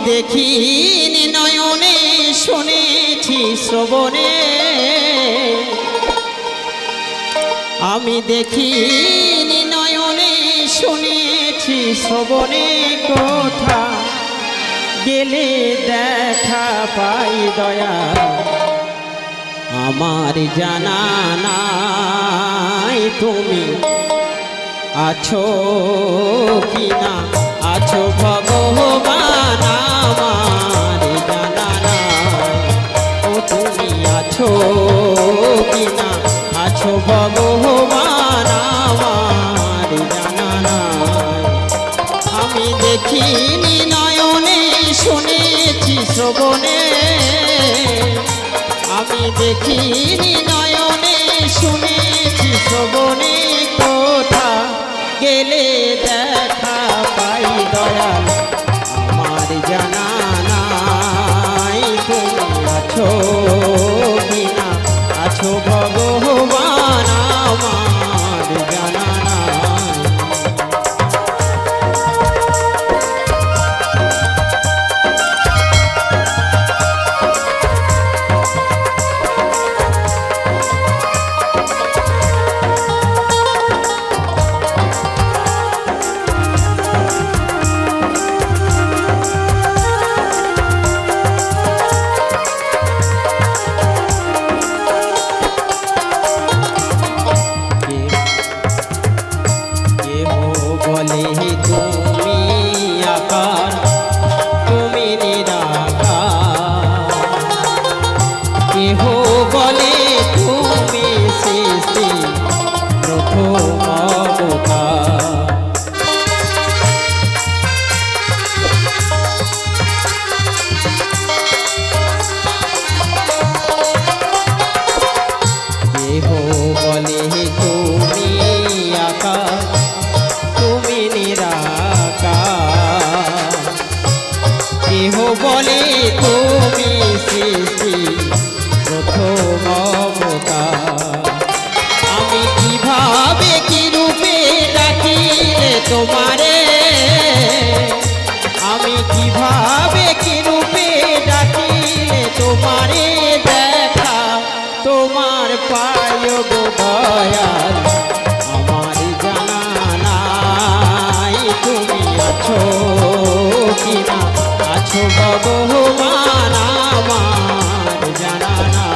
দেখিনি নয়নে শুনেছি শ্রবণে, আমি দেখিনি নয়নে শুনেছি শ্রবণে, কোথা গেলে দেখা পাই দয়া আমার জানা নাই তুমি আছো কি না, আছো ভগবান আমার জানা নাই, ও তুমি আছো কি না, আছো ভগবান আমার জানা নাই। আমি দেখিনি নয়নে শুনেছি শ্রবণে, আমি দেখিনি নয়নে শুনেছি শ্রবণে, কোথা গেলে দেখা পাই দয়াল আমার জানা নাই, তুমি আছো কি না, আছো ভগবান আমার জানা নাই। বলে তুমি আকার, তুমি নিরাকার, কেহ বলে তুমি সৃষ্টি প্রথম অবতার, কেহ বলে তুমি আকার, তুমি নিরাকার, কেহ বলে তুমি সৃষ্টি প্রথম অবতার। আমি কিভাবে কি রূপে ডাকিলে তোমারে, আমি কিভাবে কি রূপে ডাকিলে তোমারে, দেখা তোমার পায় গো দয়াল আমার জানা নাই, তুমি আছো কি না, আছো ভগবান আমার জানা নাই।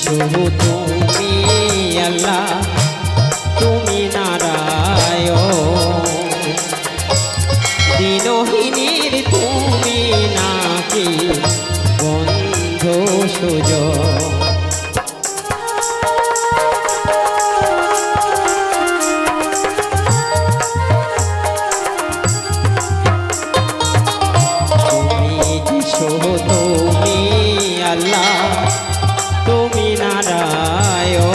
শুধু তুমি আল্লাহ, তুমি নারায়ণ, দিনহীনের তুমি নাকি বন্ধু সুজন, তুমি শুধু তুমি আল্লাহ, তুমি নারায়ণ,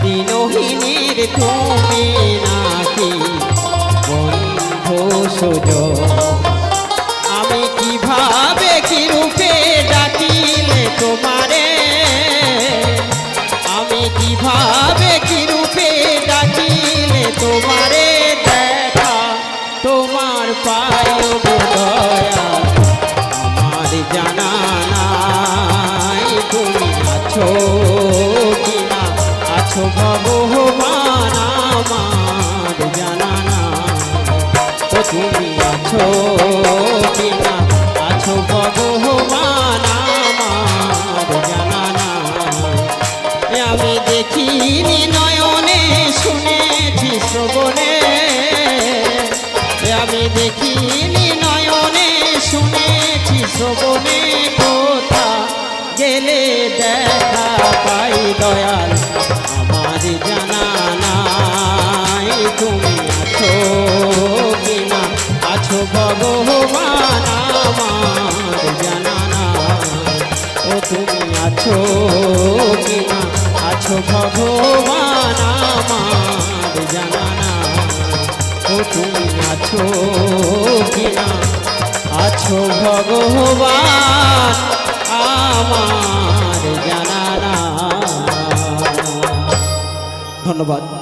দিনহীনের তুমি নাকি বন্ধু সুজন, আমি কিভাবে কি রূপে ডাকিলে তোমারে, আমি কিভাবে কি রূপে ডাকিলে তোমারে, দেখা তোমার পায় গো দয়াল আমার জানা নাই, তুমি আছো কি না, আছো ভগবান আমার জানা নাই, ও তুমি আছো কি না, আছো ভগবান আমার জানা নাই। আমি দেখিনি নয়নে শুনেছি শ্রবণে, আমি দেখিনি নয়নে শুনেছি শ্রবণে, কোথা গেলে দেখা পাই দয়াল আমার জানা নাই। ভগবান আমার জানা না ও তুমি আছো কিনা আছো ভগবান আমার জানা না ও তুমি আছো কিনা আছো ভগবান আমার জানা না। ধন্যবাদ।